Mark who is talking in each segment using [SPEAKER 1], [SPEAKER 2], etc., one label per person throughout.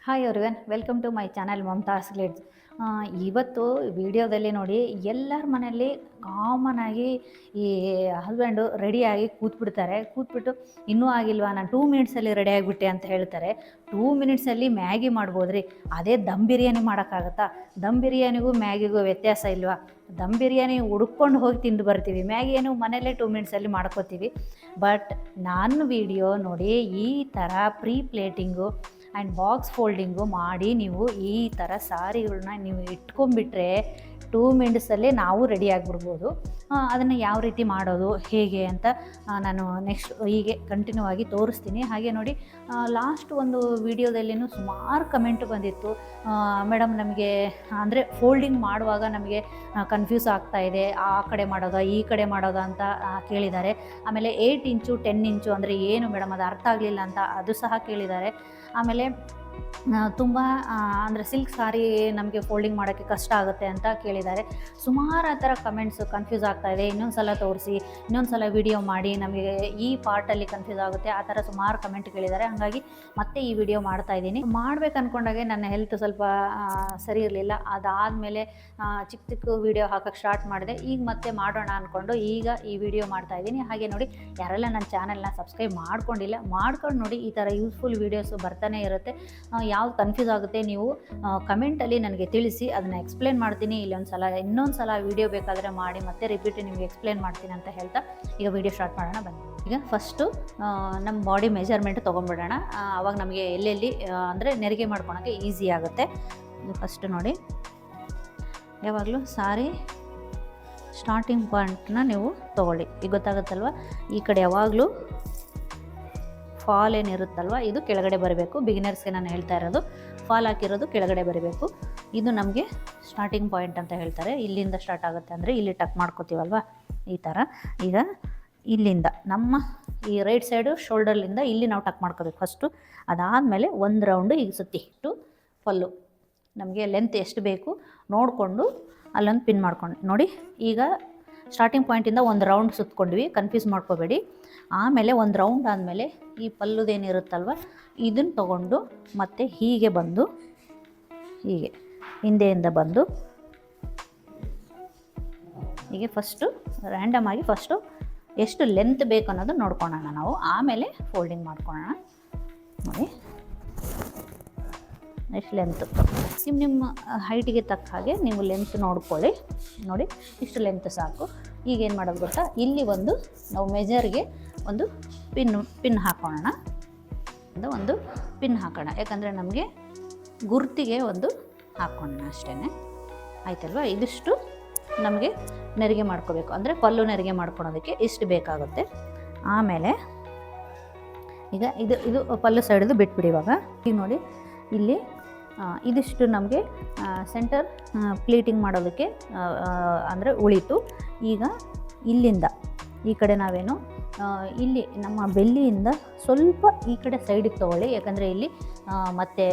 [SPEAKER 1] Hi everyone, welcome to my channel Mamata's glides. ಇವತ್ತು ವಿಡಿಯೋದಲ್ಲಿ ನೋಡಿ, ಎಲ್ಲರ ಮನೆಯಲ್ಲಿ ಕಾಮನ್ ಆಗಿ ಈ ಹಸ್ಬೆಂಡು ರೆಡಿಯಾಗಿ ಕೂತ್ಬಿಟ್ಟು ಇನ್ನೂ ಆಗಿಲ್ವಾ, ನಾನು 2 ಮಿನಿಟ್ಸಲ್ಲಿ ರೆಡಿ ಆಗಿಬಿಟ್ಟೆ ಅಂತ ಹೇಳ್ತಾರೆ. 2 ಮಿನಿಟ್ಸಲ್ಲಿ ಮ್ಯಾಗಿ ಮಾಡ್ಬೋದ್ರಿ. ಅದೇ ದಮ್ ಬಿರಿಯಾನಿ ಮಾಡೋಕ್ಕಾಗತ್ತಾ? ದಮ್ ಬಿರಿಯಾನಿಗೂ ಮ್ಯಾಗಿಗೂ ವ್ಯತ್ಯಾಸ ಇಲ್ವಾ? ದಮ್ ಬಿರಿಯಾನಿ ಹುಡ್ಕೊಂಡು ಹೋಗಿ ತಿಂದು ಬರ್ತೀವಿ, ಮ್ಯಾಗಿಯನ್ನು ಮನೆಯಲ್ಲೇ 2 ಮಿನಿಟ್ಸಲ್ಲಿ ಮಾಡ್ಕೋತೀವಿ. ಬಟ್ ನನ್ನ ವಿಡಿಯೋ ನೋಡಿ, ಈ ಥರ ಪ್ರೀ ಪ್ಲೇಟಿಂಗು ಆ್ಯಂಡ್ ಬಾಕ್ಸ್ ಫೋಲ್ಡಿಂಗು ಮಾಡಿ ನೀವು ಈ ಥರ ಸಾರಿಗಳನ್ನ ನೀವು ಇಟ್ಕೊಂಡ್ಬಿಟ್ರೆ 2 ಮಿನಿಟ್ಸಲ್ಲೇ ನಾವು ರೆಡಿ ಆಗಿಬಿಡ್ಬೋದು. ಅದನ್ನು ಯಾವ ರೀತಿ ಮಾಡೋದು ಹೇಗೆ ಅಂತ ನಾನು ನೆಕ್ಸ್ಟ್ ಹೀಗೆ ಕಂಟಿನ್ಯೂ ಆಗಿ ತೋರಿಸ್ತೀನಿ. ಹಾಗೆ ನೋಡಿ, ಲಾಸ್ಟ್ ಒಂದು ವಿಡಿಯೋದಲ್ಲಿನೂ ಸುಮಾರು ಕಮೆಂಟ್ ಬಂದಿತ್ತು, ಮೇಡಮ್ ನಮಗೆ ಅಂದರೆ ಫೋಲ್ಡಿಂಗ್ ಮಾಡುವಾಗ ನಮಗೆ ಕನ್ಫ್ಯೂಸ್ ಆಗ್ತಾ ಇದೆ, ಆ ಕಡೆ ಮಾಡೋದಾ ಈ ಕಡೆ ಮಾಡೋದಾ ಅಂತ ಕೇಳಿದ್ದಾರೆ. ಆಮೇಲೆ 8 ಇಂಚು 10 ಇಂಚು ಅಂದರೆ ಏನು ಮೇಡಮ್, ಅದು ಅರ್ಥ ಆಗಲಿಲ್ಲ ಅಂತ ಅದು ಸಹ ಕೇಳಿದ್ದಾರೆ. ಆಮೇಲೆ ತುಂಬ ಅಂದರೆ ಸಿಲ್ಕ್ ಸಾರಿ ನಮಗೆ ಫೋಲ್ಡಿಂಗ್ ಮಾಡೋಕ್ಕೆ ಕಷ್ಟ ಆಗುತ್ತೆ ಅಂತ ಕೇಳಿದ್ದಾರೆ. ಸುಮಾರು ಆ ಥರ ಕಮೆಂಟ್ಸು ಕನ್ಫ್ಯೂಸ್ ಆಗ್ತಾಯಿದೆ, ಇನ್ನೊಂದು ಸಲ ತೋರಿಸಿ, ಇನ್ನೊಂದು ಸಲ ವಿಡಿಯೋ ಮಾಡಿ, ನಮಗೆ ಈ ಪಾರ್ಟಲ್ಲಿ ಕನ್ಫ್ಯೂಸ್ ಆಗುತ್ತೆ, ಆ ಥರ ಸುಮಾರು ಕಮೆಂಟ್ ಕೇಳಿದ್ದಾರೆ. ಹಾಗಾಗಿ ಮತ್ತೆ ಈ ವಿಡಿಯೋ ಮಾಡ್ತಾಯಿದ್ದೀನಿ. ಮಾಡ್ಬೇಕು ಅಂದ್ಕೊಂಡಾಗೆ ನನ್ನ ಹೆಲ್ತ್ ಸ್ವಲ್ಪ ಸರಿ ಇರಲಿಲ್ಲ. ಅದಾದಮೇಲೆ ಚಿಕ್ಕ ವೀಡಿಯೋ ಹಾಕೋಕ್ಕೆ ಸ್ಟಾರ್ಟ್ ಮಾಡಿದೆ. ಈಗ ಮತ್ತೆ ಮಾಡೋಣ ಅಂದ್ಕೊಂಡು ಈಗ ಈ ವಿಡಿಯೋ ಮಾಡ್ತಾಯಿದ್ದೀನಿ. ಹಾಗೆ ನೋಡಿ, ಯಾರೆಲ್ಲ ನನ್ನ ಚಾನಲ್ನ ಸಬ್ಸ್ಕ್ರೈಬ್ ಮಾಡ್ಕೊಂಡಿಲ್ಲ ಮಾಡ್ಕೊಂಡು ನೋಡಿ, ಈ ಥರ ಯೂಸ್ಫುಲ್ ವೀಡಿಯೋಸು ಬರ್ತಾನೆ ಇರುತ್ತೆ. ಯಾವ್ದು ಕನ್ಫ್ಯೂಸ್ ಆಗುತ್ತೆ ನೀವು ಕಮೆಂಟಲ್ಲಿ ನನಗೆ ತಿಳಿಸಿ, ಅದನ್ನು ಎಕ್ಸ್ಪ್ಲೇನ್ ಮಾಡ್ತೀನಿ. ಇನ್ನೊಂದು ಸಲ ವೀಡಿಯೋ ಬೇಕಾದರೆ ಮಾಡಿ ಮತ್ತೆ ರಿಪೀಟ್ ನಿಮಗೆ ಎಕ್ಸ್ಪ್ಲೇನ್ ಮಾಡ್ತೀನಿ ಅಂತ ಹೇಳ್ತಾ ಈಗ ವೀಡಿಯೋ ಸ್ಟಾರ್ಟ್ ಮಾಡೋಣ ಬನ್ನಿ. ಈಗ ಫಸ್ಟು ನಮ್ಮ ಬಾಡಿ ಮೆಜರ್ಮೆಂಟ್ ತೊಗೊಂಡ್ಬಿಡೋಣ. ಆವಾಗ ನಮಗೆ ಎಲ್ಲೆಲ್ಲಿ ಅಂದರೆ ನೆರಿಗೆ ಮಾಡ್ಕೊಳೋಕ್ಕೆ ಈಸಿ ಆಗುತ್ತೆ. ಫಸ್ಟು ನೋಡಿ, ಯಾವಾಗಲೂ ಸಾರಿ ಸ್ಟಾರ್ಟಿಂಗ್ ಪಾಯಿಂಟ್ನ ನೀವು ತೊಗೊಳ್ಳಿ. ಈಗ ಗೊತ್ತಾಗುತ್ತಲ್ವ, ಈ ಕಡೆ ಯಾವಾಗಲೂ ಫಾಲ್ ಏನಿರುತ್ತಲ್ವ ಇದು ಕೆಳಗಡೆ ಬರಬೇಕು. ಬಿಗಿನರ್ಸ್ಗೆ ನಾನು ಹೇಳ್ತಾ ಇರೋದು, ಫಾಲ್ ಹಾಕಿರೋದು ಕೆಳಗಡೆ ಬರಬೇಕು. ಇದು ನಮಗೆ ಸ್ಟಾರ್ಟಿಂಗ್ ಪಾಯಿಂಟ್ ಅಂತ ಹೇಳ್ತಾರೆ. ಇಲ್ಲಿಂದ ಸ್ಟಾರ್ಟ್ ಆಗುತ್ತೆ ಅಂದರೆ ಇಲ್ಲಿ ಟಕ್ ಮಾಡ್ಕೋತೀವಲ್ವ, ಈ ಥರ. ಈಗ ಇಲ್ಲಿಂದ ನಮ್ಮ ಈ ರೈಟ್ ಸೈಡು ಶೋಲ್ಡರ್ಲಿಂದ ಇಲ್ಲಿ ನಾವು ಟಕ್ ಮಾಡ್ಕೋಬೇಕು ಫಸ್ಟು. ಅದಾದಮೇಲೆ ಒಂದು ರೌಂಡು ಈಗ ಸುತ್ತಿ ಇಟ್ಟು ಪಲ್ಲು ನಮಗೆ ಲೆಂತ್ ಎಷ್ಟು ಬೇಕು ನೋಡಿಕೊಂಡು ಅಲ್ಲೊಂದು ಪಿನ್ ಮಾಡ್ಕೊಂಡು ನೋಡಿ. ಈಗ ಸ್ಟಾರ್ಟಿಂಗ್ ಪಾಯಿಂಟಿಂದ ಒಂದು ರೌಂಡ್ ಸುತ್ಕೊಂಡ್ವಿ, ಕನ್ಫ್ಯೂಸ್ ಮಾಡ್ಕೋಬೇಡಿ. ಆಮೇಲೆ ಒಂದು ರೌಂಡ್ ಆದಮೇಲೆ ಈ ಪಲ್ಲುದೇನಿರುತ್ತಲ್ವ ಇದನ್ನು ತೊಗೊಂಡು ಮತ್ತೆ ಹೀಗೆ ಬಂದು ಹೀಗೆ ಹಿಂದೆಯಿಂದ ಬಂದು ಹೀಗೆ ಫಸ್ಟು ರ್ಯಾಂಡಮ್ ಆಗಿ ಫಸ್ಟು ಎಷ್ಟು ಲೆಂತ್ ಬೇಕು ಅನ್ನೋದು ನೋಡ್ಕೊಳ್ಳೋಣ ನಾವು. ಆಮೇಲೆ ಫೋಲ್ಡಿಂಗ್ ಮಾಡ್ಕೊಳ್ಳೋಣ. ನೋಡಿ ಎಷ್ಟು ಲೆಂತು ನಿಮ್ಮ ಹೈಟಿಗೆ ತಕ್ಕ ಹಾಗೆ ನೀವು ಲೆಂತ್ ನೋಡ್ಕೊಳ್ಳಿ. ನೋಡಿ ಇಷ್ಟು ಲೆಂತ್ ಸಾಕು. ಈಗೇನು ಮಾಡೋದು ಗೊತ್ತಾ, ಇಲ್ಲಿ ಒಂದು ನಾವು ಮೆಜರ್ಗೆ ಒಂದು ಪಿನ್ ಹಾಕೋಣ. ಒಂದು ಪಿನ್ ಹಾಕೋಣ, ಯಾಕಂದರೆ ನಮಗೆ ಗುರ್ತಿಗೆ ಒಂದು ಹಾಕೋಣ ಅಷ್ಟೇ. ಆಯ್ತಲ್ವ? ಇದಿಷ್ಟು ನಮಗೆ ನೆರಿಗೆ ಮಾಡ್ಕೋಬೇಕು, ಅಂದರೆ ಪಲ್ಲು ನೆರಿಗೆ ಮಾಡ್ಕೊಳೋದಕ್ಕೆ ಇಷ್ಟು ಬೇಕಾಗುತ್ತೆ. ಆಮೇಲೆ ಈಗ ಇದು ಪಲ್ಲು ಸೈಡ್ದು ಬಿಟ್ಬಿಡಿ. ಇವಾಗ ಈಗ ನೋಡಿ, ಇಲ್ಲಿ ಇದಿಷ್ಟು ನಮಗೆ ಸೆಂಟರ್ ಪ್ಲೀಟಿಂಗ್ ಮಾಡೋದಕ್ಕೆ ಅಂದರೆ ಉಳಿತು. ಈಗ ಇಲ್ಲಿಂದ ಈ ಕಡೆ ನಾವೇನು ಇಲ್ಲಿ ನಮ್ಮ ಬೆಲ್ಲಿಯಿಂದ ಸ್ವಲ್ಪ ಈ ಕಡೆ ಸೈಡಿಗೆ ತೊಗೊಳ್ಳಿ, ಯಾಕಂದರೆ ಇಲ್ಲಿ ಮತ್ತೆ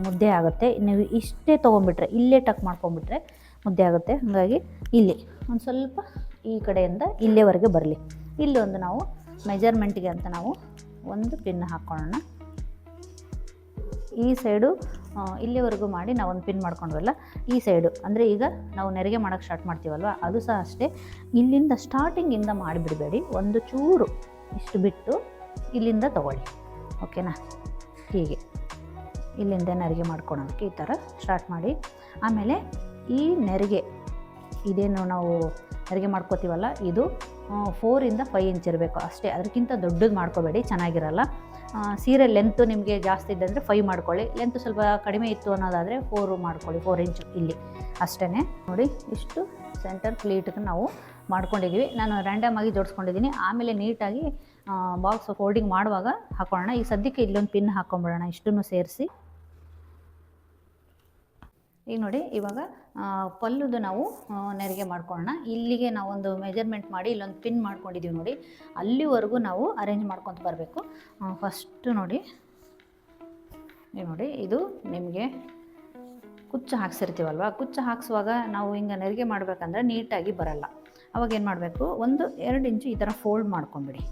[SPEAKER 1] ಮುದ್ದೆ ಆಗುತ್ತೆ. ನೀವು ಇಷ್ಟೇ ತೊಗೊಂಬಿಟ್ರೆ, ಇಲ್ಲೇ ಟಕ್ ಮಾಡ್ಕೊಂಬಿಟ್ರೆ ಮುದ್ದೆ ಆಗುತ್ತೆ. ಹಾಗಾಗಿ ಇಲ್ಲಿ ಒಂದು ಸ್ವಲ್ಪ ಈ ಕಡೆಯಿಂದ ಇಲ್ಲಿವರೆಗೆ ಬರಲಿ. ಇಲ್ಲಿ ಒಂದು ನಾವು ಮೆಜರ್ಮೆಂಟಿಗೆ ಅಂತ ನಾವು ಒಂದು ಪಿನ್ ಹಾಕ್ಕೊಳ್ಳೋಣ. ಈ ಸೈಡು ಇಲ್ಲಿವರೆಗೂ ಮಾಡಿ ನಾವು ಒಂದು ಪಿನ್ ಮಾಡ್ಕೊಂಡ್ವಲ್ಲ, ಈ ಸೈಡು ಅಂದರೆ ಈಗ ನಾವು ನೆರಿಗೆ ಮಾಡೋಕ್ಕೆ ಸ್ಟಾರ್ಟ್ ಮಾಡ್ತೀವಲ್ವ, ಅದು ಸಹ ಅಷ್ಟೇ. ಇಲ್ಲಿಂದ ಸ್ಟಾರ್ಟಿಂಗಿಂದ ಮಾಡಿಬಿಡಬೇಡಿ, ಒಂದು ಚೂರು ಇಷ್ಟು ಬಿಟ್ಟು ಇಲ್ಲಿಂದ ತೊಗೊಳ್ಳಿ. ಓಕೆನಾ? ಹೀಗೆ ಇಲ್ಲಿಂದ ನೆರಿಗೆ ಮಾಡ್ಕೊಳೋದಕ್ಕೆ ಈ ಥರ ಸ್ಟಾರ್ಟ್ ಮಾಡಿ. ಆಮೇಲೆ ಈ ನೆರಿಗೆ ಇದೇನು ನಾವು ನೆರಿಗೆ ಮಾಡ್ಕೋತೀವಲ್ಲ, ಇದು 4 ಇಂದ 5 ಇಂಚ್ ಇರಬೇಕು ಅಷ್ಟೇ. ಅದಕ್ಕಿಂತ ದೊಡ್ಡದು ಮಾಡ್ಕೋಬೇಡಿ, ಚೆನ್ನಾಗಿರಲ್ಲ. ಸೀರೆ ಲೆಂತು ನಿಮಗೆ ಜಾಸ್ತಿ ಇದ್ದಂದರೆ 5 ಮಾಡ್ಕೊಳ್ಳಿ. ಲೆಂತು ಸ್ವಲ್ಪ ಕಡಿಮೆ ಇತ್ತು ಅನ್ನೋದಾದರೆ 4 ಮಾಡ್ಕೊಳ್ಳಿ, 4 ಇಂಚು ಇಲ್ಲಿ ಅಷ್ಟೇ. ನೋಡಿ ಇಷ್ಟು ಸೆಂಟರ್ ಪ್ಲೀಟ್ಗೆ ನಾವು ಮಾಡ್ಕೊಂಡಿದ್ದೀವಿ. ನಾನು ರ್ಯಾಂಡಮ್ ಆಗಿ ಜೋಡಿಸ್ಕೊಂಡಿದ್ದೀನಿ. ಆಮೇಲೆ ನೀಟಾಗಿ ಬಾಕ್ಸ್ ಫೋಲ್ಡಿಂಗ್ ಮಾಡುವಾಗ ಹಾಕೊಳ್ಳೋಣ. ಈಗ ಸದ್ಯಕ್ಕೆ ಇಲ್ಲೊಂದು ಪಿನ್ ಹಾಕ್ಕೊಂಬಿಡೋಣ ಇಷ್ಟನ್ನು ಸೇರಿಸಿ. ಈಗ ನೋಡಿ, ಇವಾಗ ಪಲ್ಲುದು ನಾವು ನೆರಿಗೆ ಮಾಡ್ಕೊಳ್ಳೋಣ. ಇಲ್ಲಿಗೆ ನಾವೊಂದು ಮೆಜರ್ಮೆಂಟ್ ಮಾಡಿ ಇಲ್ಲೊಂದು ಪಿನ್ ಮಾಡ್ಕೊಂಡಿದ್ದೀವಿ ನೋಡಿ, ಅಲ್ಲಿವರೆಗೂ ನಾವು ಅರೇಂಜ್ ಮಾಡ್ಕೊತ ಬರಬೇಕು. ಫಸ್ಟು ನೋಡಿ, ಇದು ನಿಮಗೆ ಕುಚ್ಚು ಹಾಕ್ಸಿರ್ತೀವಲ್ವ, ಕುಚ್ಚು ಹಾಕ್ಸುವಾಗ ನಾವು ಹಿಂಗೆ ನೆರಿಗೆ ಮಾಡಬೇಕಂದ್ರೆ ನೀಟಾಗಿ ಬರಲ್ಲ. ಅವಾಗ ಏನು ಮಾಡಬೇಕು, 1-2 ಇಂಚು ಈ ಥರ ಫೋಲ್ಡ್ ಮಾಡ್ಕೊಂಬಿಡಿ.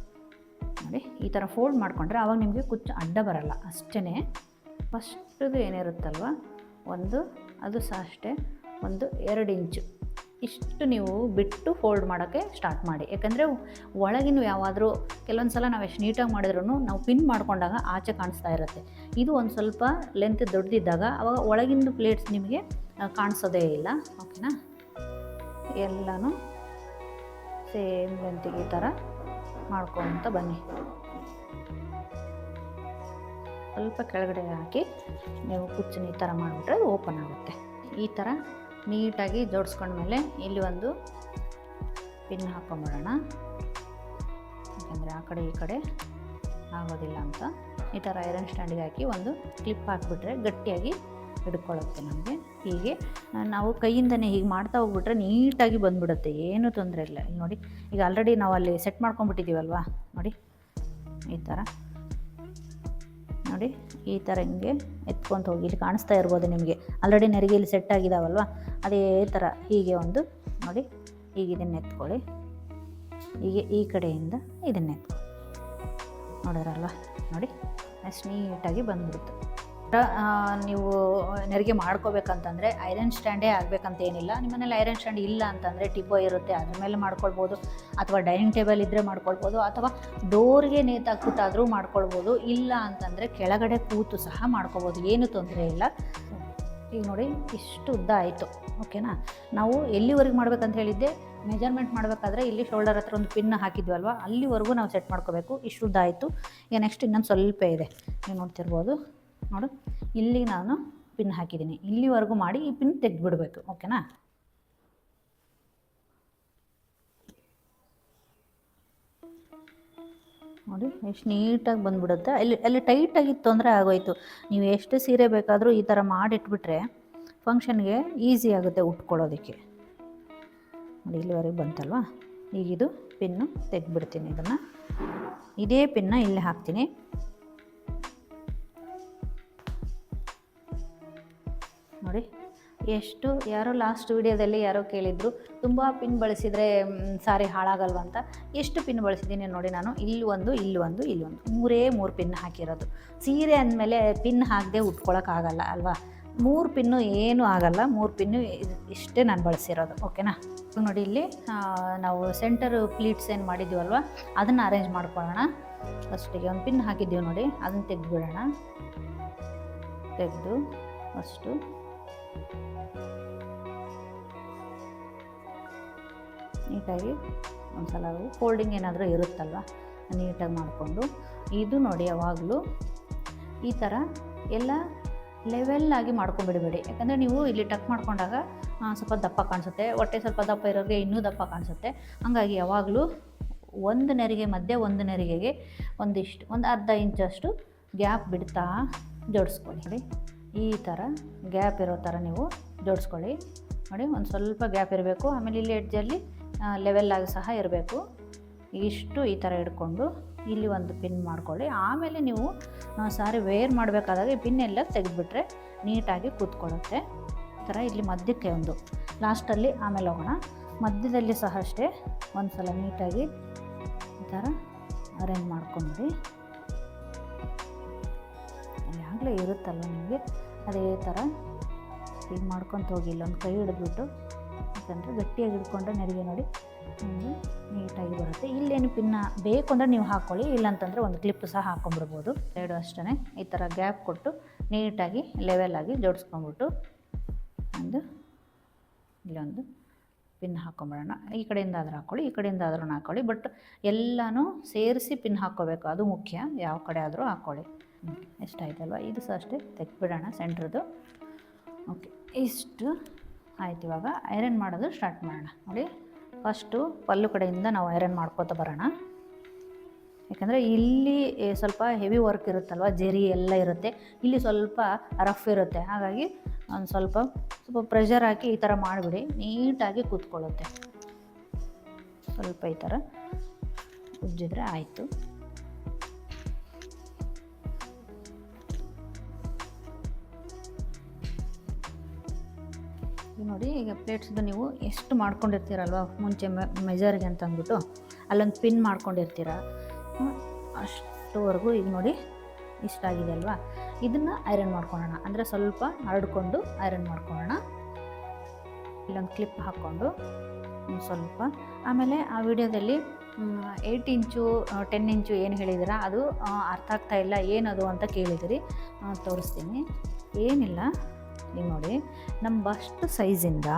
[SPEAKER 1] ನೋಡಿ ಈ ಥರ ಫೋಲ್ಡ್ ಮಾಡಿಕೊಂಡ್ರೆ ಆವಾಗ ನಿಮಗೆ ಕುಚ್ಚು ಅಡ್ಡ ಬರಲ್ಲ ಅಷ್ಟೇ. ಫಸ್ಟ್ ಇಷ್ಟದು ಏನಿರುತ್ತಲ್ವ ಒಂದು, ಅದು ಸಹ ಅಷ್ಟೇ ಒಂದು 2 ಇಂಚು ಇಷ್ಟು ನೀವು ಬಿಟ್ಟು ಫೋಲ್ಡ್ ಮಾಡೋಕ್ಕೆ ಸ್ಟಾರ್ಟ್ ಮಾಡಿ. ಯಾಕಂದರೆ ಒಳಗಿನ ಯಾವಾದರೂ ಕೆಲವೊಂದು ಸಲ ನಾವು ಎಷ್ಟು ನೀಟಾಗಿ ಮಾಡಿದ್ರೂ ನಾವು ಪಿನ್ ಮಾಡ್ಕೊಂಡಾಗ ಆಚೆ ಕಾಣಿಸ್ತಾ ಇರುತ್ತೆ. ಇದು ಒಂದು ಸ್ವಲ್ಪ ಲೆಂತ್ ದೊಡ್ಡದಿದ್ದಾಗ ಅವಾಗ ಒಳಗಿಂದು ಪ್ಲೇಟ್ಸ್ ನಿಮಗೆ ಕಾಣಿಸೋದೇ ಇಲ್ಲ. ಓಕೆನಾ, ಎಲ್ಲನೂ ಸೇಮ್ ಲೆಂತಿಗೆ ಈ ಥರ ಮಾಡ್ಕೊತ ಬನ್ನಿ. ಸ್ವಲ್ಪ ಕೆಳಗಡೆ ಹಾಕಿ ನೀವು ಕುಚ್ಚನ್ನ ಈ ಥರ ಮಾಡಿಬಿಟ್ರೆ ಓಪನ್ ಆಗುತ್ತೆ. ಈ ಥರ ನೀಟಾಗಿ ಜೋಡಿಸ್ಕೊಂಡ್ಮೇಲೆ ಇಲ್ಲಿ ಒಂದು ಪಿನ್ ಹಾಕ್ಕೊಂಬಿಡೋಣ. ಯಾಕಂದರೆ ಆ ಕಡೆ ಈ ಕಡೆ ಆಗೋದಿಲ್ಲ ಅಂತ. ಈ ಥರ ಐರನ್ ಸ್ಟ್ಯಾಂಡಿಗೆ ಹಾಕಿ ಒಂದು ಕ್ಲಿಪ್ ಹಾಕಿಬಿಟ್ರೆ ಗಟ್ಟಿಯಾಗಿ ಹಿಡ್ಕೊಳ್ಳುತ್ತೆ ನಮಗೆ. ಹೀಗೆ ನಾವು ಕೈಯಿಂದನೇ ಹೀಗೆ ಮಾಡ್ತಾ ಹೋಗ್ಬಿಟ್ರೆ ನೀಟಾಗಿ ಬಂದುಬಿಡುತ್ತೆ, ಏನೂ ತೊಂದರೆ ಇಲ್ಲ. ಇಲ್ಲಿ ನೋಡಿ, ಈಗ ಆಲ್ರೆಡಿ ನಾವು ಅಲ್ಲಿ ಸೆಟ್ ಮಾಡ್ಕೊಂಡ್ಬಿಟ್ಟಿದ್ದೀವಲ್ವ, ನೋಡಿ ಈ ಥರ ನೋಡಿ, ಈ ಥರ ಹಿಂಗೆ ಎತ್ಕೊಂತ ಹೋಗಿ. ಇಲ್ಲಿ ಕಾಣಿಸ್ತಾ ಇರ್ಬೋದು ನಿಮಗೆ, ಆಲ್ರೆಡಿ ನೆರಿಗೆಯಲ್ಲಿ ಸೆಟ್ ಆಗಿದಾವಲ್ವ, ಅದೇ ಥರ ಹೀಗೆ ಒಂದು ನೋಡಿ, ಈಗ ಇದನ್ನು ಎತ್ಕೊಳ್ಳಿ. ಹೀಗೆ ಈ ಕಡೆಯಿಂದ ಇದನ್ನು ಎತ್ಕೊಳ್ಳಿ. ನೋಡಿದ್ರಲ್ವ, ನೋಡಿ ಅಷ್ಟು ನೀಟಾಗಿ ಬಂದ್ಬಿಡುತ್ತೆ. ನೀವು ನೆರಿಗೆ ಮಾಡ್ಕೋಬೇಕಂತಂದರೆ ಐರನ್ ಸ್ಟ್ಯಾಂಡೇ ಆಗಬೇಕಂತ ಏನಿಲ್ಲ. ನಿಮ್ಮನೇಲಿ ಐರನ್ ಸ್ಟ್ಯಾಂಡ್ ಇಲ್ಲ ಅಂತಂದರೆ ಟಿಬ್ಬೋ ಇರುತ್ತೆ, ಅದ್ರ ಮೇಲೆ ಮಾಡ್ಕೊಳ್ಬೋದು. ಅಥವಾ ಡೈನಿಂಗ್ ಟೇಬಲ್ ಇದ್ದರೆ ಮಾಡ್ಕೊಳ್ಬೋದು, ಅಥವಾ ಡೋರ್ಗೆ ನೇತಾಕ್ಬಿಟ್ಟಾದರೂ ಮಾಡ್ಕೊಳ್ಬೋದು. ಇಲ್ಲ ಅಂತಂದರೆ ಕೆಳಗಡೆ ಕೂತು ಸಹ ಮಾಡ್ಕೊಬೋದು, ಏನೂ ತೊಂದರೆ ಇಲ್ಲ. ಈಗ ನೋಡಿ, ಇಷ್ಟು ಉದ್ದ ಆಯಿತು. ಓಕೆನಾ, ನಾವು ಎಲ್ಲಿವರೆಗೆ ಮಾಡ್ಬೇಕಂತ ಹೇಳಿದ್ದೆ, ಮೆಜರ್ಮೆಂಟ್ ಮಾಡಬೇಕಾದ್ರೆ ಇಲ್ಲಿ ಶೋಲ್ಡರ್ ಹತ್ರ ಒಂದು ಪಿನ್ ಹಾಕಿದ್ವಲ್ವ, ಅಲ್ಲಿವರೆಗೂ ನಾವು ಸೆಟ್ ಮಾಡ್ಕೋಬೇಕು. ಇಷ್ಟು ಉದ್ದ ಆಯಿತು. ಈಗ ನೆಕ್ಸ್ಟ್ ಇನ್ನೊಂದು ಸ್ವಲ್ಪ ಇದೆ, ನೀವು ನೋಡ್ತಿರ್ಬೋದು. ನೋಡು, ಇಲ್ಲಿ ನಾನು ಪಿನ್ ಹಾಕಿದ್ದೀನಿ, ಇಲ್ಲಿವರೆಗೂ ಮಾಡಿ ಈ ಪಿನ್ ತೆಗೆದುಬಿಡಬೇಕು. ಓಕೆನಾ, ನೋಡಿ ಎಷ್ಟು ನೀಟಾಗಿ ಬಂದುಬಿಡುತ್ತೆ. ಅಲ್ಲಿ ಟೈಟಾಗಿ ತೊಂದರೆ ಆಗೋಯ್ತು. ನೀವು ಎಷ್ಟು ಸೀರೆ ಬೇಕಾದರೂ ಈ ಥರ ಮಾಡಿಟ್ಬಿಟ್ರೆ ಫಂಕ್ಷನ್ಗೆ ಈಸಿ ಆಗುತ್ತೆ ಉಟ್ಕೊಳ್ಳೋದಕ್ಕೆ. ನೋಡಿ, ಇಲ್ಲಿವರೆಗೆ ಬಂತಲ್ವ. ಈಗಿದು ಪಿನ್ನು ತೆಗೆದುಬಿಡ್ತೀನಿ. ಇದನ್ನು ಇದೇ ಪಿನ್ನ ಇಲ್ಲಿ ಹಾಕ್ತೀನಿ. ನೋಡಿ ಎಷ್ಟು, ಯಾರೋ ಲಾಸ್ಟ್ ವಿಡಿಯೋದಲ್ಲಿ ಯಾರೋ ಕೇಳಿದ್ರು ತುಂಬ ಪಿನ್ ಬಳಸಿದರೆ ಸಾರಿ ಹಾಳಾಗಲ್ವ ಅಂತ. ಎಷ್ಟು ಪಿನ್ ಬಳಸಿದ್ದೀನಿ ನೋಡಿ ನಾನು. ಇಲ್ಲಿ ಒಂದು, ಇಲ್ಲಿ ಒಂದು, ಇಲ್ಲಿ ಒಂದು, 3 ಪಿನ್ ಹಾಕಿರೋದು. ಸೀರೆ ಅಂದಮೇಲೆ ಪಿನ್ ಹಾಕದೆ ಉಟ್ಕೊಳ್ಳೋಕ್ಕಾಗಲ್ಲ ಅಲ್ವಾ. 3 ಪಿನ್ನು ಏನೂ ಆಗಲ್ಲ. 3 ಪಿನ್ನು ಇಷ್ಟೇ ನಾನು ಬಳಸಿರೋದು. ಓಕೆನಾ, ನೋಡಿ ಇಲ್ಲಿ ನಾವು ಸೆಂಟರ್ ಪ್ಲೀಟ್ಸ್ ಏನು ಮಾಡಿದ್ದೀವಲ್ವ, ಅದನ್ನು ಅರೇಂಜ್ ಮಾಡ್ಕೊಳ್ಳೋಣ. ಫಸ್ಟಿಗೆ ಒಂದು ಪಿನ್ ಹಾಕಿದ್ದೀವಿ ನೋಡಿ, ಅದನ್ನು ತೆಗೆದುಬಿಡೋಣ. ತೆಗೆದು ಫಸ್ಟು ನೀಟಾಗಿ ಒಂದು ಸಲ ಫೋಲ್ಡಿಂಗ್ ಏನಾದರೂ ಇರುತ್ತಲ್ವ, ನೀಟಾಗಿ ಮಾಡಿಕೊಂಡು ಇದು ನೋಡಿ ಯಾವಾಗಲೂ ಈ ಥರ ಎಲ್ಲ ಲೆವೆಲ್ಲಾಗಿ ಮಾಡ್ಕೊಂಬಿಡಬೇಡಿ. ಯಾಕಂದರೆ ನೀವು ಇಲ್ಲಿ ಟಕ್ ಮಾಡ್ಕೊಂಡಾಗ ಸ್ವಲ್ಪ ದಪ್ಪ ಕಾಣಿಸುತ್ತೆ, ಹೊಟ್ಟೆ ಸ್ವಲ್ಪ ದಪ್ಪ ಇರೋರಿಗೆ ಇನ್ನೂ ದಪ್ಪ ಕಾಣಿಸುತ್ತೆ. ಹಾಗಾಗಿ ಯಾವಾಗಲೂ ಒಂದು ನೆರಿಗೆ ಮಧ್ಯೆ ಒಂದು ನೆರಿಗೆಗೆ ಒಂದಿಷ್ಟು, ಒಂದು ಅರ್ಧ ಇಂಚಷ್ಟು ಗ್ಯಾಪ್ ಬಿಡ್ತಾ ಜೋಡಿಸ್ಕೊಳ್ಳಿ. ನೋಡಿ, ಈ ಥರ ಗ್ಯಾಪ್ ಇರೋ ಥರ ನೀವು ಜೋಡಿಸ್ಕೊಳ್ಳಿ. ನೋಡಿ, ಒಂದು ಸ್ವಲ್ಪ ಗ್ಯಾಪ್ ಇರಬೇಕು. ಆಮೇಲೆ ಇಲ್ಲಿ ಎಡ್ಜಲ್ಲಿ ಲೆವೆಲ್ಲಾಗಿ ಸಹ ಇರಬೇಕು. ಇಷ್ಟು ಈ ಥರ ಹಿಡ್ಕೊಂಡು ಇಲ್ಲಿ ಒಂದು ಪಿನ್ ಮಾಡ್ಕೊಳ್ಳಿ. ಆಮೇಲೆ ನೀವು ಸಾರಿ ವೇರ್ ಮಾಡಬೇಕಾದಾಗ ಈ ಪಿನ್ ಎಲ್ಲ ತೆಗೆದುಬಿಟ್ರೆ ನೀಟಾಗಿ ಕೂತ್ಕೊಳ್ಳುತ್ತೆ. ಈ ಥರ ಇಲ್ಲಿ ಮಧ್ಯಕ್ಕೆ ಒಂದು ಲಾಸ್ಟಲ್ಲಿ ಆಮೇಲೆ ಹೋಗೋಣ. ಮಧ್ಯದಲ್ಲಿ ಸಹ ಅಷ್ಟೇ ಒಂದು ಸಲ ನೀಟಾಗಿ ಈ ಥರ ಅರೇಂಜ್ ಮಾಡ್ಕೊಂಡ್ಬಿಡಿ. ಅಲ್ಲಿ ಆಗಲೇ ಇರುತ್ತಲ್ವ ನಿಮಗೆ, ಅದೇ ಥರ ಈಗ ಮಾಡ್ಕೊತ ಹೋಗಿ. ಇಲ್ಲೊಂದು ಕೈ ಹಿಡಿದ್ಬಿಟ್ಟು, ಯಾಕಂದರೆ ಗಟ್ಟಿಯಾಗಿ ಹಿಡ್ಕೊಂಡ್ರೆ ನೆರಿಗೆ ನೋಡಿ ನಿಮಗೆ ನೀಟಾಗಿ ಬರುತ್ತೆ. ಇಲ್ಲೇನು ಪಿನ್ನ ಬೇಕು ಅಂದರೆ ನೀವು ಹಾಕ್ಕೊಳ್ಳಿ, ಇಲ್ಲಾಂತಂದರೆ ಒಂದು ಕ್ಲಿಪ್ ಸಹ ಹಾಕ್ಕೊಂಬಿಡ್ಬೋದು. ಸೈಡು ಅಷ್ಟೇ ಈ ಥರ ಗ್ಯಾಪ್ ಕೊಟ್ಟು ನೀಟಾಗಿ ಲೆವೆಲಾಗಿ ಜೋಡಿಸ್ಕೊಂಬಿಟ್ಟು ಇಲ್ಲೊಂದು ಪಿನ್ ಹಾಕ್ಕೊಂಬಿಡೋಣ. ಈ ಕಡೆಯಿಂದ ಆದರೂ ಹಾಕ್ಕೊಳ್ಳಿ, ಈ ಕಡೆಯಿಂದ ಆದ್ರೂ ಹಾಕ್ಕೊಳ್ಳಿ. ಬಟ್ ಎಲ್ಲನೂ ಸೇರಿಸಿ ಪಿನ್ ಹಾಕ್ಕೋಬೇಕು, ಅದು ಮುಖ್ಯ. ಯಾವ ಕಡೆ ಆದರೂ ಹಾಕ್ಕೊಳ್ಳಿ. ಎಷ್ಟಾಯ್ತಲ್ವ, ಇದು ಸಹ ಅಷ್ಟೇ ತೆಗೆದ್ಬಿಡೋಣ ಸೆಂಟ್ರದ್ದು. ಓಕೆ, ಇಷ್ಟು ಆಯ್ತು. ಇವಾಗ ಐರನ್ ಮಾಡೋದು ಸ್ಟಾರ್ಟ್ ಮಾಡೋಣ. ನೋಡಿ, ಫಸ್ಟು ಪಲ್ಲು ಕಡೆಯಿಂದ ನಾವು ಐರನ್ ಮಾಡ್ಕೋತ ಬರೋಣ. ಯಾಕಂದರೆ ಇಲ್ಲಿ ಸ್ವಲ್ಪ ಹೆವಿ ವರ್ಕ್ ಇರುತ್ತಲ್ವ, ಜರಿ ಎಲ್ಲ ಇರುತ್ತೆ. ಇಲ್ಲಿ ಸ್ವಲ್ಪ ರಫ್ ಇರುತ್ತೆ. ಹಾಗಾಗಿ ಒಂದು ಸ್ವಲ್ಪ ಪ್ರೆಷರ್ ಹಾಕಿ ಈ ಥರ ಮಾಡಿಬಿಡಿ, ನೀಟಾಗಿ ಕೂತ್ಕೊಳ್ಳುತ್ತೆ. ಸ್ವಲ್ಪ ಈ ಥರ ಉಜ್ಜಿದ್ರೆ ಆಯಿತು. ನೋಡಿ, ಈಗ ಪ್ಲೇಟ್ಸ್ದು ನೀವು ಎಷ್ಟು ಮಾಡ್ಕೊಂಡಿರ್ತೀರಲ್ವ ಮುಂಚೆ ಮೆಜರ್ಗೆ ಅಂತ ಅಂದ್ಬಿಟ್ಟು ಅಲ್ಲೊಂದು ಪಿನ್ ಮಾಡ್ಕೊಂಡಿರ್ತೀರ, ಅಷ್ಟುವರೆಗೂ ಈಗ ನೋಡಿ ಇಷ್ಟಾಗಿದೆ ಅಲ್ವಾ. ಇದನ್ನು ಐರನ್ ಮಾಡ್ಕೊಳ್ಳೋಣ. ಅಂದರೆ ಸ್ವಲ್ಪ ಹರಡ್ಕೊಂಡು ಐರನ್ ಮಾಡ್ಕೊಳ್ಳೋಣ. ಇಲ್ಲೊಂದು ಕ್ಲಿಪ್ ಹಾಕ್ಕೊಂಡು ಸ್ವಲ್ಪ, ಆಮೇಲೆ ಆ ವಿಡಿಯೋದಲ್ಲಿ 8 ಇಂಚು 10 ಇಂಚು ಏನು ಹೇಳಿದಿರ ಅದು ಅರ್ಥ ಆಗ್ತಾ ಇಲ್ಲ, ಏನದು ಅಂತ ಕೇಳಿದಿರಿ. ತೋರಿಸ್ತೀನಿ. ಏನಿಲ್ಲ, ಈಗ ನೋಡಿ ನಮ್ಮ ಬಸ್ಟ್ ಸೈಜಿಂದ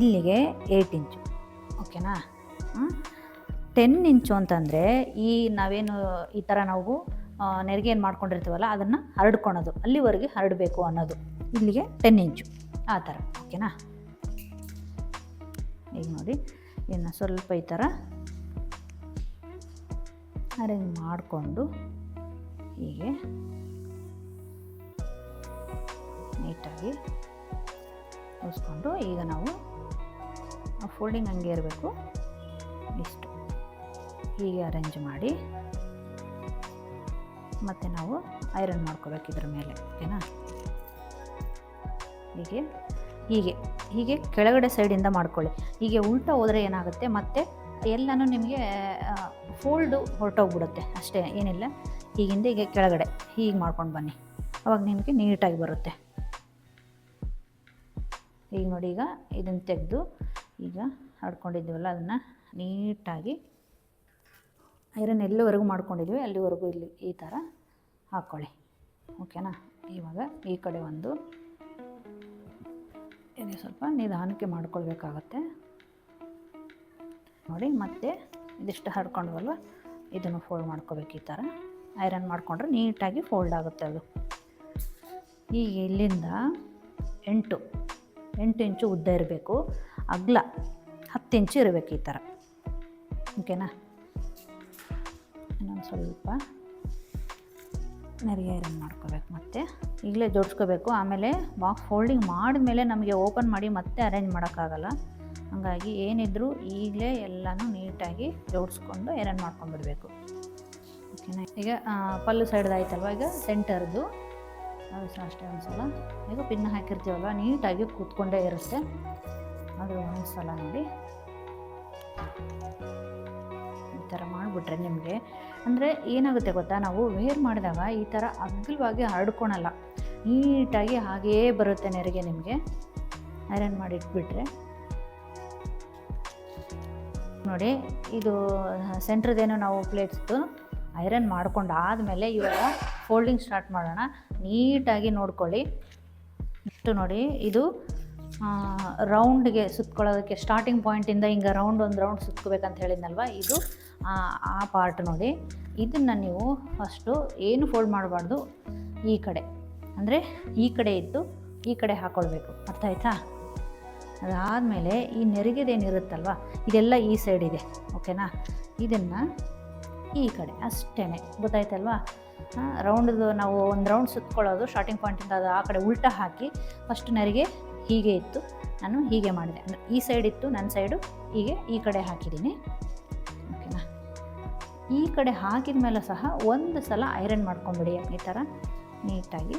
[SPEAKER 1] ಇಲ್ಲಿಗೆ 8 ಇಂಚು, ಓಕೆನಾ. 10 ಇಂಚು ಅಂತಂದರೆ ನಾವೇನು ಈ ಥರ ನಾವು ನೆರಿಗೆ ಏನು ಮಾಡ್ಕೊಂಡಿರ್ತೀವಲ್ಲ ಅದನ್ನು ಹರಡ್ಕೊಳೋದು, ಅಲ್ಲಿವರೆಗೆ ಹರಡಬೇಕು ಅನ್ನೋದು. ಇಲ್ಲಿಗೆ 10 ಇಂಚು ಆ ಥರ, ಓಕೆನಾ. ಈಗ ನೋಡಿ ಇನ್ನು ಸ್ವಲ್ಪ ಈ ಥರ ಅರೇಂಜ್ ಮಾಡಿಕೊಂಡು ಹೀಗೆ ನೀಟಾಗಿ ಉಳಿಸ್ಕೊಂಡು, ಈಗ ನಾವು ಫೋಲ್ಡಿಂಗ್ ಹಂಗೆ ಇರಬೇಕು, ಇಷ್ಟು ಹೀಗೆ ಅರೇಂಜ್ ಮಾಡಿ ಮತ್ತು ನಾವು ಐರನ್ ಮಾಡ್ಕೋಬೇಕು ಇದ್ರ ಮೇಲೆ, ಓಕೆನಾ. ಹೀಗೆ ಹೀಗೆ ಹೀಗೆ ಕೆಳಗಡೆ ಸೈಡಿಂದ ಮಾಡ್ಕೊಳ್ಳಿ. ಹೀಗೆ ಉಲ್ಟಾ ಹೋದರೆ ಏನಾಗುತ್ತೆ, ಮತ್ತು ಎಲ್ಲನೂ ನಿಮಗೆ ಫೋಲ್ಡು ಹೊರಟೋಗ್ಬಿಡುತ್ತೆ ಅಷ್ಟೇ, ಏನಿಲ್ಲ. ಹೀಗಿಂದ ಹೀಗೆ ಕೆಳಗಡೆ ಹೀಗೆ ಮಾಡ್ಕೊಂಡು ಬನ್ನಿ, ಅವಾಗ ನಿಮಗೆ ನೀಟಾಗಿ ಬರುತ್ತೆ. ಈಗ ನೋಡಿ, ಈಗ ಇದನ್ನು ತೆಗೆದು ಈಗ ಹರ್ಡ್ಕೊಂಡಿದ್ದೀವಲ್ಲ ಅದನ್ನು ನೀಟಾಗಿ ಐರನ್ ಎಲ್ಲಿವರೆಗೂ ಮಾಡ್ಕೊಂಡಿದ್ವಿ ಅಲ್ಲಿವರೆಗೂ ಇಲ್ಲಿ ಈ ಥರ ಹಾಕ್ಕೊಳ್ಳಿ, ಓಕೆನಾ. ಇವಾಗ ಈ ಕಡೆ ಒಂದು ಇದು ಸ್ವಲ್ಪ ನಿಧಾನಕ್ಕೆ ಮಾಡ್ಕೊಳ್ಬೇಕಾಗತ್ತೆ ನೋಡಿ. ಮತ್ತೆ ಇದಿಷ್ಟು ಹರ್ಕೊಂಡ್ವಲ್ವ ಇದನ್ನು ಫೋಲ್ಡ್ ಮಾಡ್ಕೋಬೇಕು. ಈ ಥರ ಐರನ್ ಮಾಡಿಕೊಂಡ್ರೆ ನೀಟಾಗಿ ಫೋಲ್ಡ್ ಆಗುತ್ತೆ ಅದು. ಈಗ ಇಲ್ಲಿಂದ 8 ಇಂಚು ಉದ್ದ ಇರಬೇಕು, ಅಗಲ 10 ಇಂಚು ಇರಬೇಕು ಈ ಥರ, ಓಕೆನಾ. ಇನ್ನೊಂದು ಸ್ವಲ್ಪ ನೆರಿಗೆ ಐರನ್ ಮಾಡ್ಕೋಬೇಕು, ಮತ್ತು ಈಗಲೇ ಜೋಡಿಸ್ಕೋಬೇಕು. ಆಮೇಲೆ ಬಾಕ್ಸ್ ಫೋಲ್ಡಿಂಗ್ ಮಾಡಿದ್ಮೇಲೆ ನಮಗೆ ಓಪನ್ ಮಾಡಿ ಮತ್ತೆ ಅರೇಂಜ್ ಮಾಡೋಕ್ಕಾಗಲ್ಲ. ಹಾಗಾಗಿ ಏನಿದ್ರು ಈಗಲೇ ಎಲ್ಲನೂ ನೀಟಾಗಿ ಜೋಡಿಸ್ಕೊಂಡು ಐರನ್ ಮಾಡ್ಕೊಂಡ್ಬಿಡ್ಬೇಕು, ಓಕೆನಾ. ಈಗ ಪಲ್ಲು ಸೈಡ್ದಾಯ್ತಲ್ವ, ಈಗ ಸೆಂಟರ್ದು ಅದು ಸಹ ಅಷ್ಟೇ. ಒಂದು ಸಲ ಈಗ ಪಿನ್ ಹಾಕಿರ್ತೀವಲ್ವ ನೀಟಾಗಿ ಕೂತ್ಕೊಂಡೇ ಇರುತ್ತೆ. ಅದು ಒಂದು ಸಲ ನೋಡಿ ಈ ಥರ ಮಾಡಿಬಿಟ್ರೆ ನಿಮಗೆ ಅಂದರೆ ಏನಾಗುತ್ತೆ ಗೊತ್ತಾ, ನಾವು ವೇರ್ ಮಾಡಿದಾಗ ಈ ಥರ ಅಗಲವಾಗಿ ಹರಡ್ಕೊಳಲ್ಲ, ನೀಟಾಗಿ ಹಾಗೇ ಬರುತ್ತೆ ನೆರಿಗೆ ನಿಮಗೆ ಐರನ್ ಮಾಡಿ ಇಟ್ಬಿಟ್ರೆ. ನೋಡಿ ಇದು ಸೆಂಟ್ರದೇನು ನಾವು ಪ್ಲೇಟ್ಸ್ದು ಐರನ್ ಮಾಡ್ಕೊಂಡು ಆದಮೇಲೆ ಇವಾಗ ಫೋಲ್ಡಿಂಗ್ ಸ್ಟಾರ್ಟ್ ಮಾಡೋಣ. ನೀಟಾಗಿ ನೋಡ್ಕೊಳ್ಳಿ. ಇಷ್ಟು ನೋಡಿ, ಇದು ರೌಂಡ್ಗೆ ಸುತ್ಕೊಳ್ಳೋದಕ್ಕೆ ಸ್ಟಾರ್ಟಿಂಗ್ ಪಾಯಿಂಟಿಂದ ಹಿಂಗೆ ಒಂದು ರೌಂಡ್ ಸುತ್ಕೋಬೇಕಂತ ಹೇಳಿದ್ನಲ್ವ, ಇದು ಆ ಪಾರ್ಟ್ ನೋಡಿ. ಇದನ್ನು ನೀವು ಫಸ್ಟು ಏನು ಫೋಲ್ಡ್ ಮಾಡಬಾರ್ದು, ಈ ಕಡೆ ಅಂದರೆ ಈ ಕಡೆ ಇದ್ದು ಈ ಕಡೆ ಹಾಕ್ಕೊಳ್ಬೇಕು, ಅರ್ಥ ಆಯ್ತಾ. ಅದಾದಮೇಲೆ ಈ ನೆರಿಗೆದೇನಿರುತ್ತಲ್ವ ಇದೆಲ್ಲ ಈ ಸೈಡ್ ಇದೆ, ಓಕೆನಾ. ಇದನ್ನು ಈ ಕಡೆ ಅಷ್ಟೇ, ಗೊತ್ತಾಯ್ತಲ್ವಾ. ರೌಂಡ್ದು ನಾವು ಒಂದು ರೌಂಡ್ ಸುತ್ಕೊಳ್ಳೋದು ಸ್ಟಾರ್ಟಿಂಗ್ ಪಾಯಿಂಟಿಂದ ಅದು ಆ ಕಡೆ ಉಲ್ಟಾ ಹಾಕಿ ಫಸ್ಟ್ ನೆರಿಗೆ ಹೀಗೆ ಇತ್ತು, ನಾನು ಹೀಗೆ ಮಾಡಿದೆ. ಅಂದರೆ ಈ ಸೈಡ್ ಇತ್ತು, ನನ್ನ ಸೈಡು ಹೀಗೆ ಈ ಕಡೆ ಹಾಕಿದ್ದೀನಿ, ಓಕೆನಾ. ಈ ಕಡೆ ಹಾಕಿದ ಮೇಲೆ ಸಹ ಒಂದು ಸಲ ಐರನ್ ಮಾಡ್ಕೊಂಬಿಡಿ ಈ ಥರ ನೀಟಾಗಿ.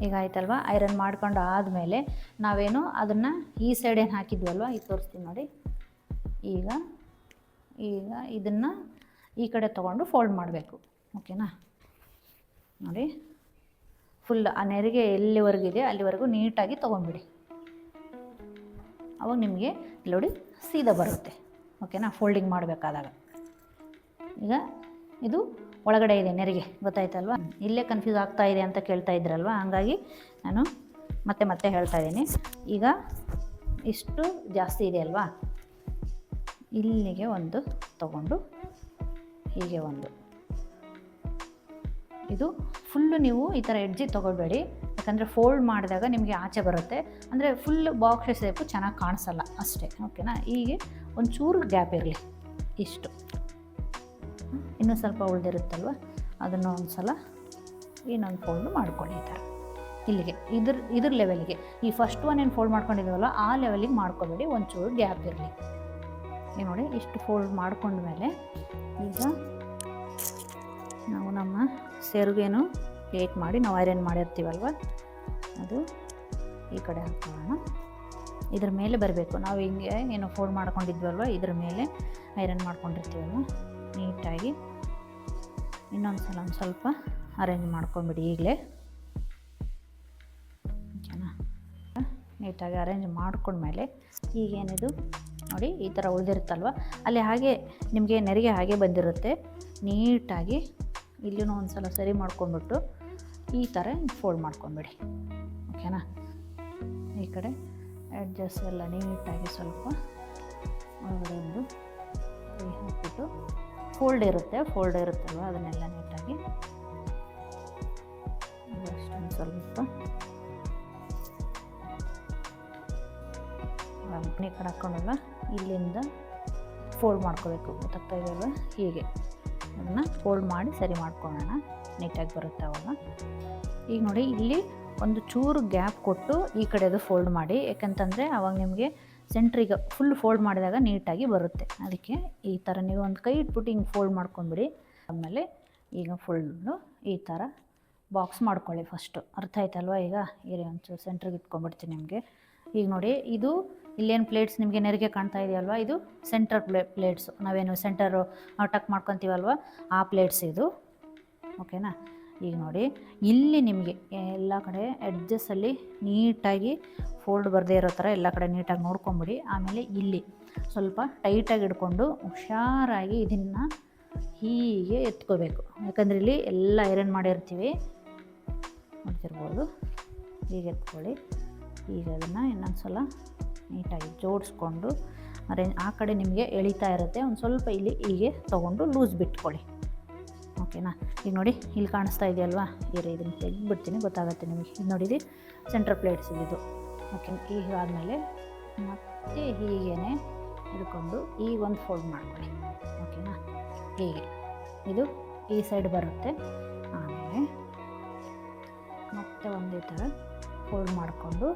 [SPEAKER 1] ಈಗ ಆಯ್ತಲ್ವ, ಐರನ್ ಮಾಡ್ಕೊಂಡು ಆದಮೇಲೆ ನಾವೇನು ಅದನ್ನು ಈ ಸೈಡ್ ಏನು ಹಾಕಿದ್ವಲ್ವ ಈಗ ತೋರಿಸ್ತೀನಿ ನೋಡಿ. ಈಗ ಇದನ್ನು ಈ ಕಡೆ ತೊಗೊಂಡು ಫೋಲ್ಡ್ ಮಾಡಬೇಕು, ಓಕೆನಾ. ನೋಡಿ ಫುಲ್ ಆ ನೆರಿಗೆ ಎಲ್ಲಿವರೆಗಿದೆ ಅಲ್ಲಿವರೆಗೂ ನೀಟಾಗಿ ತೊಗೊಂಬಿಡಿ, ಅವಾಗ ನಿಮಗೆ ನೋಡಿ ಸೀದಾ ಬರುತ್ತೆ, ಓಕೆನಾ. ಫೋಲ್ಡಿಂಗ್ ಮಾಡಬೇಕಾದಾಗ ಈಗ ಇದು ಒಳಗಡೆ ಇದೆ ನೆರಿಗೆ, ಗೊತ್ತಾಯ್ತಲ್ವ. ಇಲ್ಲೇ ಕನ್ಫ್ಯೂಸ್ ಆಗ್ತಾ ಇದೆ ಅಂತ ಕೇಳ್ತಾ ಇದ್ರಲ್ವ, ಹಾಗಾಗಿ ನಾನು ಮತ್ತೆ ಹೇಳ್ತಾ ಇದ್ದೀನಿ. ಈಗ ಇಷ್ಟು ಜಾಸ್ತಿ ಇದೆ ಅಲ್ವಾ, ಇಲ್ಲಿಗೆ ಒಂದು ತಗೊಂಡು ಹೀಗೆ ಒಂದು, ಇದು ಫುಲ್ಲು ನೀವು ಈ ಥರ ಎಡ್ಜಿಗೆ ತೊಗೊಳ್ಬೇಡಿ, ಯಾಕಂದರೆ ಫೋಲ್ಡ್ ಮಾಡಿದಾಗ ನಿಮಗೆ ಆಚೆ ಬರುತ್ತೆ, ಅಂದರೆ ಫುಲ್ ಬಾಕ್ಸ್ ಶೇಪು ಚೆನ್ನಾಗಿ ಕಾಣಿಸಲ್ಲ ಅಷ್ಟೇ, ಓಕೆನಾ. ಹೀಗೆ ಒಂಚೂರು ಗ್ಯಾಪ್ ಇರಲಿ, ಇಷ್ಟು. ಇನ್ನೂ ಸ್ವಲ್ಪ ಉಳಿದಿರುತ್ತಲ್ವ ಅದನ್ನು ಒಂದು ಸಲ ಇನ್ನೊಂದು ಫೋಲ್ಡು ಮಾಡ್ಕೊಳ್ಳಿ ಈ ಥರ ಇಲ್ಲಿಗೆ, ಇದ್ರ ಲೆವೆಲ್ಗೆ. ಈ ಫಸ್ಟ್ ಒನ್ ಏನು ಫೋಲ್ಡ್ ಮಾಡ್ಕೊಂಡಿದ್ದೀವಲ್ಲ ಆ ಲೆವೆಲಿಗೆ ಮಾಡ್ಕೊಬೇಡಿ, ಒಂಚೂರು ಗ್ಯಾಪ್ ಇರಲಿ. ಈಗ ನೋಡಿ ಇಷ್ಟು ಫೋಲ್ಡ್ ಮಾಡ್ಕೊಂಡ್ಮೇಲೆ ಈಗ ನಾವು ನಮ್ಮ ಸೆರಗೇನು ಪ್ಲೇಟ್ ಮಾಡಿ ನಾವು ಐರನ್ ಮಾಡಿರ್ತೀವಲ್ವ ಅದು ಈ ಕಡೆ ಹಾಕೋಣ. ಇದ್ರ ಮೇಲೆ ಬರಬೇಕು, ನಾವು ಹಿಂಗೆ ಏನು ಫೋಲ್ಡ್ ಮಾಡ್ಕೊಂಡಿದ್ವಲ್ವ ಇದ್ರ ಮೇಲೆ ಐರನ್ ಮಾಡ್ಕೊಂಡಿರ್ತೀವಲ್ವ ನೀಟಾಗಿ ಇನ್ನೊಂದು ಸಲ ಒಂದು ಸ್ವಲ್ಪ ಅರೇಂಜ್ ಮಾಡ್ಕೊಂಬಿಡಿ ಈಗಲೇ. ಓಕೆನಾ, ನೀಟಾಗಿ ಅರೇಂಜ್ ಮಾಡ್ಕೊಂಡ್ಮೇಲೆ ಈಗೇನಿದು ನೋಡಿ ಈ ಥರ ಉಳಿದಿರುತ್ತಲ್ವ, ಅಲ್ಲಿ ಹಾಗೆ ನಿಮಗೆ ನೆರಿಗೆ ಹಾಗೆ ಬಂದಿರುತ್ತೆ. ನೀಟಾಗಿ ಇಲ್ಲೂ ಒಂದು ಸಲ ಸರಿ ಮಾಡ್ಕೊಂಬಿಟ್ಟು ಈ ಥರ ಫೋಲ್ಡ್ ಮಾಡ್ಕೊಂಬಿಡಿ. ಓಕೆನಾ, ಈ ಕಡೆ ಅಡ್ಜಸ್ಟ್ ಎಲ್ಲ ನೀಟಾಗಿ ಸ್ವಲ್ಪ ಒಳಗಡೆ ಒಂದು ಹಾಕ್ಬಿಟ್ಟು ಫೋಲ್ಡ್ ಇರುತ್ತಲ್ವ ಅದನ್ನೆಲ್ಲ ನೀಟಾಗಿ ಅಷ್ಟೊಂದು ಸ್ವಲ್ಪ ಈ ಕಡೆ ಹಾಕ್ಕೊಂಡಲ್ಲ ಇಲ್ಲಿಂದ ಫೋಲ್ಡ್ ಮಾಡ್ಕೋಬೇಕು. ಗೊತ್ತಾಗ್ತಾ ಇದೆಯಲ್ವ, ಹೀಗೆ ಅದನ್ನು ಫೋಲ್ಡ್ ಮಾಡಿ ಸರಿ ಮಾಡ್ಕೊಳ್ಳೋಣ, ನೀಟಾಗಿ ಬರುತ್ತೆ ಅವಾಗ. ಈಗ ನೋಡಿ ಇಲ್ಲಿ ಒಂದು ಚೂರು ಗ್ಯಾಪ್ ಕೊಟ್ಟು ಈ ಕಡೆದು ಫೋಲ್ಡ್ ಮಾಡಿ, ಯಾಕಂತಂದರೆ ಅವಾಗ ನಿಮಗೆ ಸೆಂಟ್ರಿಗೆ ಫುಲ್ ಫೋಲ್ಡ್ ಮಾಡಿದಾಗ ನೀಟಾಗಿ ಬರುತ್ತೆ. ಅದಕ್ಕೆ ಈ ಥರ ನೀವು ಒಂದು ಕೈ ಇಟ್ಬಿಟ್ಟು ಹಿಂಗೆ ಫೋಲ್ಡ್ ಮಾಡ್ಕೊಂಬಿಡಿ. ಆಮೇಲೆ ಈಗ ಫುಲ್ಲು ಈ ಥರ ಬಾಕ್ಸ್ ಮಾಡ್ಕೊಳ್ಳಿ ಫಸ್ಟು. ಅರ್ಥ ಆಯ್ತಲ್ವ? ಈಗ ಇರಿ ಒಂಚೂರು ಸೆಂಟ್ರಿಗೆ ಇಟ್ಕೊಂಡ್ಬಿಡ್ತೀನಿ ನಿಮಗೆ. ಈಗ ನೋಡಿ ಇದು ಇಲ್ಲೇನು ಪ್ಲೇಟ್ಸ್ ನಿಮಗೆ ನೆರಿಗೆ ಕಾಣ್ತಾ ಇದೆಯಲ್ವ, ಇದು ಸೆಂಟರ್ ಪ್ಲೇಟ್ಸು. ನಾವೇನು ಸೆಂಟರು ಟಕ್ ಮಾಡ್ಕೊತೀವಲ್ವ ಆ ಪ್ಲೇಟ್ಸ್ ಇದು. ಓಕೆನಾ, ಈಗ ನೋಡಿ ಇಲ್ಲಿ ನಿಮಗೆ ಎಲ್ಲ ಕಡೆ ಎಡ್ಜಸ್ಸಲ್ಲಿ ನೀಟಾಗಿ ಫೋಲ್ಡ್ ಬರದೇ ಇರೋ ಥರ ಎಲ್ಲ ಕಡೆ ನೀಟಾಗಿ ನೋಡ್ಕೊಂಬಿಡಿ. ಆಮೇಲೆ ಇಲ್ಲಿ ಸ್ವಲ್ಪ ಟೈಟಾಗಿ ಹಿಡ್ಕೊಂಡು ಹುಷಾರಾಗಿ ಇದನ್ನು ಹೀಗೆ ಎತ್ಕೋಬೇಕು. ಯಾಕಂದರೆ ಇಲ್ಲಿ ಎಲ್ಲ ಐರನ್ ಮಾಡಿರ್ತೀವಿ, ನೋಡ್ತಿರ್ಬೋದು. ಹೀಗೆ ಎತ್ಕೊಳ್ಳಿ. ಈಗ ಅದನ್ನು ಇನ್ನೊಂದು ಸಲ ನೀಟಾಗಿ ಜೋಡಿಸ್ಕೊಂಡು ಆ ಕಡೆ ನಿಮಗೆ ಎಳಿತಾ ಇರುತ್ತೆ, ಒಂದು ಸ್ವಲ್ಪ ಇಲ್ಲಿ ಹೀಗೆ ತೊಗೊಂಡು ಲೂಸ್ ಬಿಟ್ಕೊಳ್ಳಿ. ಓಕೆನಾ, ಈಗ ನೋಡಿ ಇಲ್ಲಿ ಕಾಣಿಸ್ತಾ ಇದೆಯಲ್ವಾ, ಇದನ್ನು ತೆಗೆದುಬಿಡ್ತೀನಿ, ಗೊತ್ತಾಗುತ್ತೆ ನಿಮಗೆ. ಇದು ನೋಡಿರಿ ಸೆಂಟ್ರ್ ಪ್ಲೇಟ್ಸ್ ಇದು. ಓಕೆ, ಈಗ ಆದಮೇಲೆ ಮತ್ತೆ ಹೀಗೇ ಹಿಡ್ಕೊಂಡು ಈಗ ಒಂದು ಫೋಲ್ಡ್ ಮಾಡ್ಕೊಳ್ಳಿ. ಓಕೆನಾ, ಹೀಗೆ ಇದು ಈ ಸೈಡ್ ಬರುತ್ತೆ. ಆಮೇಲೆ ಮತ್ತೆ ಒಂದೇ ಥರ ಫೋಲ್ಡ್ ಮಾಡಿಕೊಂಡು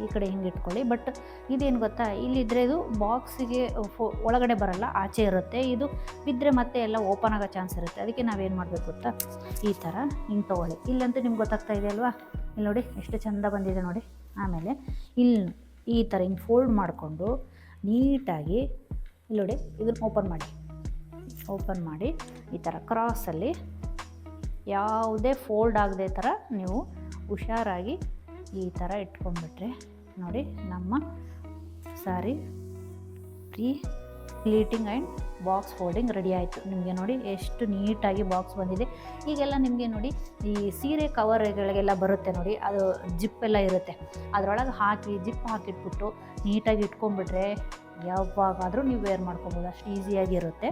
[SPEAKER 1] ಈ ಕಡೆ ಹಿಂಗೆ ಇಟ್ಕೊಳ್ಳಿ. ಬಟ್ ಇದೇನು ಗೊತ್ತಾ, ಇಲ್ಲಿದ್ದರೆ ಇದು ಬಾಕ್ಸಿಗೆ ಒಳಗಡೆ ಬರಲ್ಲ, ಆಚೆ ಇರುತ್ತೆ. ಇದು ಬಿದ್ದರೆ ಮತ್ತೆ ಎಲ್ಲ ಓಪನ್ ಆಗೋ ಚಾನ್ಸ್ ಇರುತ್ತೆ. ಅದಕ್ಕೆ ನಾವೇನು ಮಾಡಬೇಕು ಗೊತ್ತಾ, ಈ ಥರ ಹಿಂಗೆ ತೊಗೊಳ್ಳಿ. ಇಲ್ಲಂತೂ ನಿಮ್ಗೆ ಗೊತ್ತಾಗ್ತಾ ಇದೆಯಲ್ವಾ, ಇಲ್ಲಿ ನೋಡಿ ಎಷ್ಟು ಚೆಂದ ಬಂದಿದೆ ನೋಡಿ. ಆಮೇಲೆ ಇಲ್ಲಿ ಈ ಥರ ಹಿಂಗೆ ಫೋಲ್ಡ್ ಮಾಡಿಕೊಂಡು ನೀಟಾಗಿ ಇಲ್ಲಿ ನೋಡಿ ಇದನ್ನು ಓಪನ್ ಮಾಡಿ ಈ ಥರ ಕ್ರಾಸಲ್ಲಿ ಯಾವುದೇ ಫೋಲ್ಡ್ ಆಗದೆ ಥರ ನೀವು ಹುಷಾರಾಗಿ ಈ ಥರ ಇಟ್ಕೊಂಡ್ಬಿಟ್ರೆ ನೋಡಿ ನಮ್ಮ sari pre pleating and box folding ready ಆಯಿತು. ನಿಮಗೆ ನೋಡಿ ಎಷ್ಟು ನೀಟಾಗಿ ಬಾಕ್ಸ್ ಬಂದಿದೆ. ಈಗೆಲ್ಲ ನಿಮಗೆ ನೋಡಿ ಈ ಸೀರೆ ಕವರ್ಗಳಿಗೆಲ್ಲ ಬರುತ್ತೆ ನೋಡಿ, ಅದು ಜಿಪ್ಪೆಲ್ಲ ಇರುತ್ತೆ, ಅದರೊಳಗೆ ಹಾಕಿ ಜಿಪ್ ಹಾಕಿಟ್ಬಿಟ್ಟು ನೀಟಾಗಿ ಇಟ್ಕೊಂಡ್ಬಿಟ್ರೆ ಯಾವಾಗಾದರೂ ನೀವು ವೇರ್ ಮಾಡ್ಕೊಬೋದು, ಅಷ್ಟು ಈಸಿಯಾಗಿರುತ್ತೆ.